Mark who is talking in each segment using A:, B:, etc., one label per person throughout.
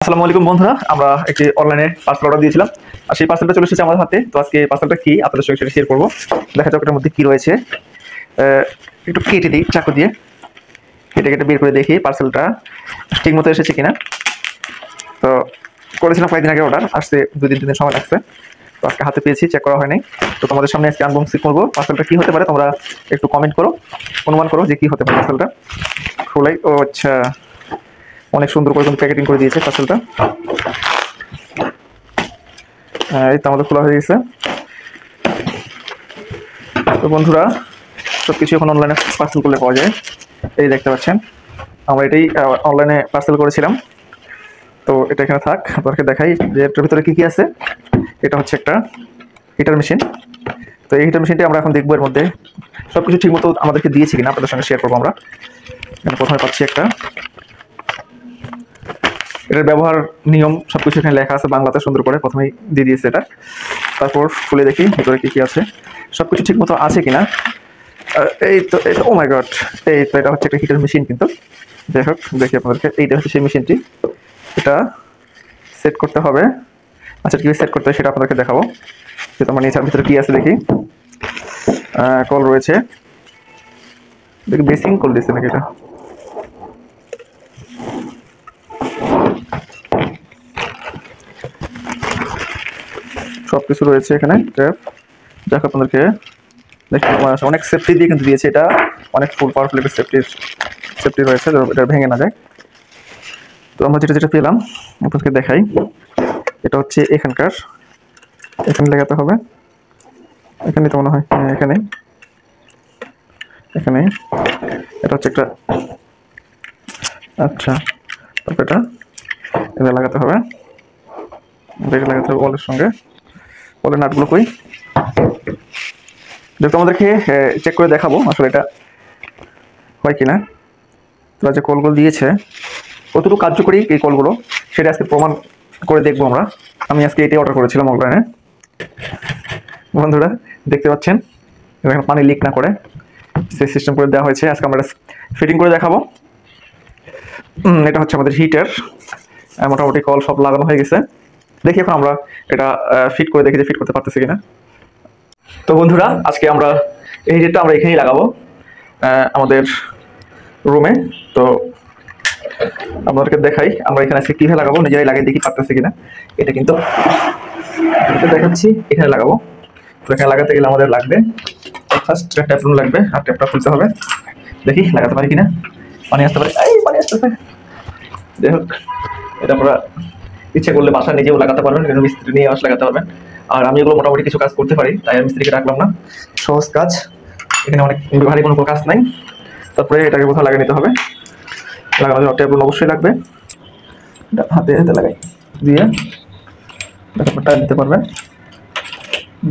A: আসসালামু আলাইকুম বন্ধুরা, আমরা একটি অনলাইনে পার্সেল অর্ডার দিয়েছিলাম আর সেই পার্সেলটা চলে এসেছে আমার হাতে। তো আজকে পার্সেলটা কি আপনাদের সঙ্গে সেটা শেয়ার করবো। দেখা যাক এটার মধ্যে কি রয়েছে। একটু কেটে দিই চাকু দিয়ে, কেটে কেটে বের করে দেখি পার্সেলটা ঠিক মতো এসেছে কিনা। তো করেছিলাম কয়েকদিন আগে অর্ডার, আসতে 2-3 দিন সময় লাগছে। তো আজকে হাতে পেয়েছি, চেক করা হয়নি। তো তোমাদের সামনে আজকে আনবক্সিং করবো। পার্সেলটা কি হতে পারে তোমরা একটু কমেন্ট করো, অনুমান করো যে কি হতে পারে পার্সেলটা। খোলাই, ও আচ্ছা, অনেক সুন্দর করে কিন্তু প্যাকেটিং করে দিয়েছে পার্সেলটা। এই তো আমাদের খোলা হয়ে গেছে। তো বন্ধুরা, সব কিছু এখন অনলাইনে পার্সেল করলে পাওয়া যায়। এই দেখতে পাচ্ছেন, আমরা এটাই অনলাইনে পার্সেল করেছিলাম। তো এটা এখানে থাক, আপনাদেরকে দেখাই যে এটার ভিতরে কী কী আছে। এটা হচ্ছে একটা হিটার মেশিন। তো এই হিটার মেশিনটি আমরা এখন দেখবো এর মধ্যে সব কিছু ঠিকমতো আমাদেরকে দিয়েছে কিনা, আপনাদের সঙ্গে শেয়ার করবো আমরা। এখানে প্রথমে পাচ্ছি একটা, এটার ব্যবহার নিয়ম সবকিছু এখানে লেখা আছে বাংলাতে সুন্দর করে, প্রথমেই দিয়ে দিয়েছে এটা। তারপর খুলে দেখি ভিতরে কি কি আছে, সবকিছু ঠিক মতো আছে কিনা। এই তো এটা, ও মাই গড, এই তো এটা হচ্ছে একটা হিটার মেশিন। কিন্তু যাই হোক, দেখি আপনাদেরকে, এইটা হচ্ছে সেই মেশিনটি। এটা সেট করতে হবে। আচ্ছা, কীভাবে সেট করতে হয় সেটা আপনাদেরকে দেখাবো। যেহেতু আমার নিচের ভিতরে কি আছে দেখি। কল রয়েছে, দেখি বেসিং কল দিচ্ছে নাকি এটা। সব কিছু রয়েছে এখানে। যাক, আপনাদেরকে দেখতে অনেক সেফটি দিয়ে কিন্তু দিয়েছে এটা, অনেক ফুল পাওয়ারফুল একটা সেফটি রয়েছে, এটা ভেঙে না যায়। তো আমরা যেটা যেটা পেলাম আপনাদেরকে দেখাই। এটা হচ্ছে এখানে লাগাতে হবে। এখানে তো মনে হয়, এখানে এটা হচ্ছে একটা, আচ্ছা, তারপর এটা লাগাতে হবে, বলের সঙ্গে। বলের নাটগুলো কই, যেহেতু আমাদেরকে চেক করে দেখাবো আসলে এটা হয় কিনা। তারা যে কলগুলো দিয়েছে কতটুকু কার্যকরী এই কলগুলো, সেটা আজকে প্রমাণ করে দেখবো আমরা। আমি আজকে এটাই অর্ডার করেছিলাম অনলাইনে। বন্ধুরা দেখতে পাচ্ছেন, এখানে পানি লিক না করে সেই সিস্টেম করে দেওয়া হয়েছে। আজকে আমরা ফিটিং করে দেখাবো। এটা হচ্ছে আমাদের হিটার, মোটামুটি কল সব লাগানো হয়ে গেছে। দেখি এখন আমরা এটা ফিট করে দেখি যে ফিট করতে পারতেছি কিনা। তো বন্ধুরা, আজকে আমরা এই হিটারটা আমরা এখানেই লাগাবো আমাদের রুমে। তো আপনাদেরকে দেখাই আমরা এখানে আজকে কীভাবে লাগাবো, নিজেরাই লাগিয়ে দেখি পারতেছি কিনা। এটা কিন্তু দেখাচ্ছি, এখানে লাগাবো। তো এখানে লাগাতে গেলে আমাদের লাগবে ফার্স্ট ট্যাপরুম লাগবে, আর ট্যাপটা খুলতে হবে। দেখি লাগাতে পারি কিনা। পানি আসতে পারে, এই পানি আসতেছে। যাই হোক, এটা আমরা ইচ্ছে করলে বাসা নিজেও লাগাতে পারবেন, কিন্তু মিস্ত্রি নিয়ে লাগাতে পারবেন। আর আমি এগুলো মোটামুটি কিছু কাজ করতে পারি, তাই আমি মিস্ত্রিকে রাখলাম না। সহজ কাজ, এখানে অনেক ভারী কোনো কাজ নাই। তারপরে এটাকে কোথাও লাগিয়ে নিতে হবে। লাগানোর জন্য ট্যাপরুম অবশ্যই লাগবে। হাতে লাগাই দিয়ে ব্যাপারটা দিতে পারবেন।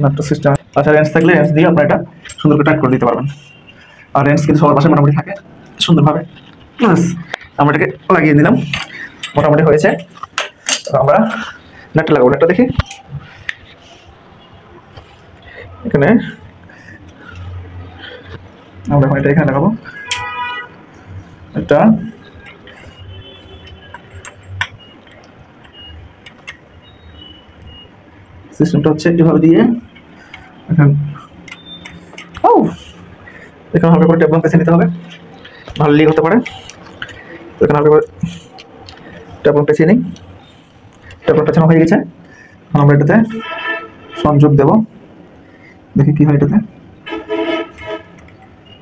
A: নাটটা সিস্টেম, আচ্ছা, রেঞ্জ থাকলে রেঞ্জ দিয়ে আপনারা এটা সুন্দর করে টাইট করে দিতে পারবেন। আর রেঞ্জ কিন্তু সবার পাশে মোটামুটি থাকে সুন্দরভাবে। আমরা এটাকে লাগিয়ে দিলাম, মোটামুটি হয়েছে। আমরা নেটটা লাগাবো। নেটটা দেখি এখানে, আমরা এখন এটা এখানে লাগাবো। এটা সিস্টেমটা হচ্ছে এভাবে দিয়ে এখন এখানে হালকা করে ট্যাপলন পেছে নিতে হবে, ভালো লিক হতে পারে। তো এখানে হালকা করে ট্যাপলন পেছিয়ে নিই। ট্যাপলন পেছানো হয়ে গেছে। এখন আমরা এটাতে সংযোগ দেব, দেখি কি হয় এটাতে,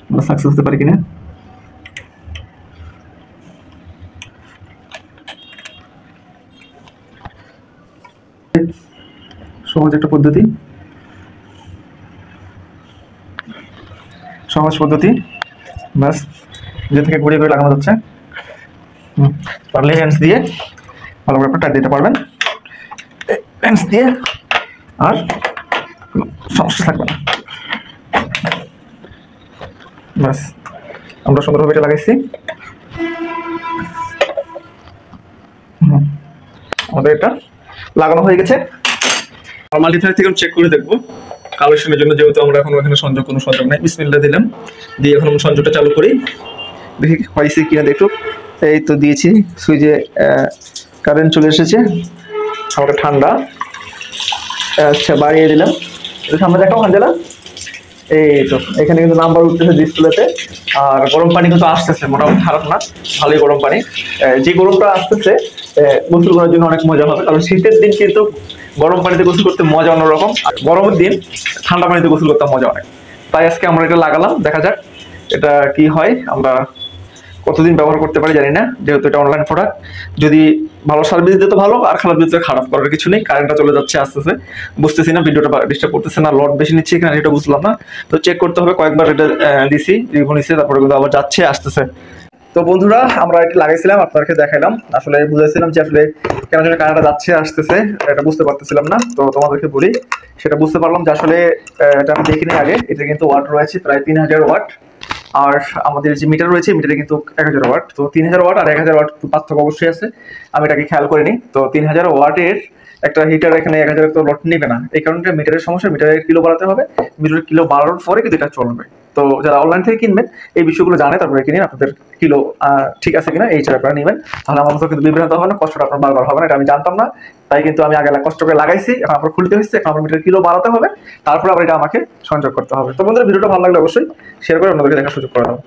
A: আমরা সাকসেস হতে পারি কিনা। সহজ একটা পদ্ধতি, সহজ পদ্ধতি, ব্যাস যে থেকে ঘুরিয়ে ঘুরে লাগানো যাচ্ছে। পারলে রেঞ্জ দিয়ে ভালো করে টাইট দিতে পারবেন। রেঞ্জ দিয়ে আর সমস্যা থাকবে না। ব্যাস আমরা সুন্দরভাবে এটা লাগাইছি। আমাদের এটা লাগানো হয়ে গেছে। মাল্টিমিটার থেকে চেক করে দেখবো কালেকশনের জন্য, যেহেতু আমরা এখন এখানে কোনো সংযোগ নাই। বিসমিল্লাহ দিলাম, দিয়ে এখন সংযোগটা চালু করি, দেখি হয়েছে কিনা। দেখো, এই তো দিয়েছি সুইচে কারেন্ট চলে এসেছে, হালকা ঠান্ডা। আচ্ছা, বাড়িয়ে দিলাম। সামনে দেখাও হাঞ্জালা। এই তো এখানে কিন্তু নাম্বার উঠতেছে ডিসপ্লেতে। আর গরম পানি কিন্তু আসতেছে, মোটামুটি খারাপ না, ভালোই গরম পানি। যে গরমটা আসতেছে গোসল করার জন্য অনেক মজা হবে, কারণ শীতের দিন কিন্তু গরম পানিতে গোসল করতে মজা অন্যরকম, আর গরমের দিন ঠান্ডা পানিতে গোসল করতে মজা অনেক। তাই আজকে আমরা এটা লাগালাম, দেখা যাক এটা কি হয়, আমরা কতদিন ব্যবহার করতে পারি জানি না, যেহেতু এটা অনলাইন প্রোডাক্ট। যদি ভালো সার্ভিস দিতে ভালো, আর খারাপ দিতে খারাপ, করার কিছু নেই। কারেন্টটা চলে যাচ্ছে আস্তে আস্তে, বুঝতেছি না ভিডিওটা ডিস্টার্ব করতেছে না, লোড বেশি নিচ্ছে এখানে, এটা বুঝলাম না। তো চেক করতে হবে, কয়েকবার এটা দিছি, রিভিউ নিচ্ছে, তারপরে কিন্তু আবার যাচ্ছে আসতেছে। তো বন্ধুরা, আমরা এটা লাগাইছিলাম, আপনাদেরকে দেখাইলাম, আসলে বুঝাইছিলাম যে আসলে কেন যেন কারেন্টটা যাচ্ছে আসতেছে, এটা বুঝতে পারতেছিলাম না। তো তোমাদেরকে বলি, সেটা বুঝতে পারলাম যে আসলে এটা আমি দেখিনি আগে। এটা কিন্তু ওয়াট রয়েছে প্রায় 3000 ওয়াট, আর আমাদের যে মিটার রয়েছে, মিটারে কিন্তু 1000 ওয়াট। তো 3000 ওয়াট আর 1000 ওয়াট পার্থক্য অবশ্যই আছে, আমি এটাকে খেয়াল করিনি। তো 3000 ওয়াটের একটা হিটার এখানে 1000 তো লোড নেবে না, এই কারণে মিটারের সমস্যা, মিটারের কিলো বাড়াতে হবে, মিটারের কিলো বাড়ানোর পরে কিন্তু এটা চলবে। তো যারা অনলাইন থেকে কিনবেন এই বিষয়গুলো জানে, তারপরে কিনে আপনাদের কিলো ঠিক আছে কিনা এই হিসাবে আপনারা নেবেন, তাহলে আমার মতো কিন্তু বিভ্রান্ত হবে না, কষ্টটা আপনার বারবার হবে না। এটা আমি জানতাম না, তাই কিন্তু আমি আগে কষ্ট করে লাগাইছি, এখন আপনার খুলতে হচ্ছে, এখন আমার মিটার কিলো বাড়াতে হবে, তারপরে আবার এটা আমাকে সংযোগ করতে হবে। তো বন্ধুরা, ভিডিওটা ভালো লাগলে অবশ্যই শেয়ার করে অন্যদেরকে দেখার সুযোগ করে দাও।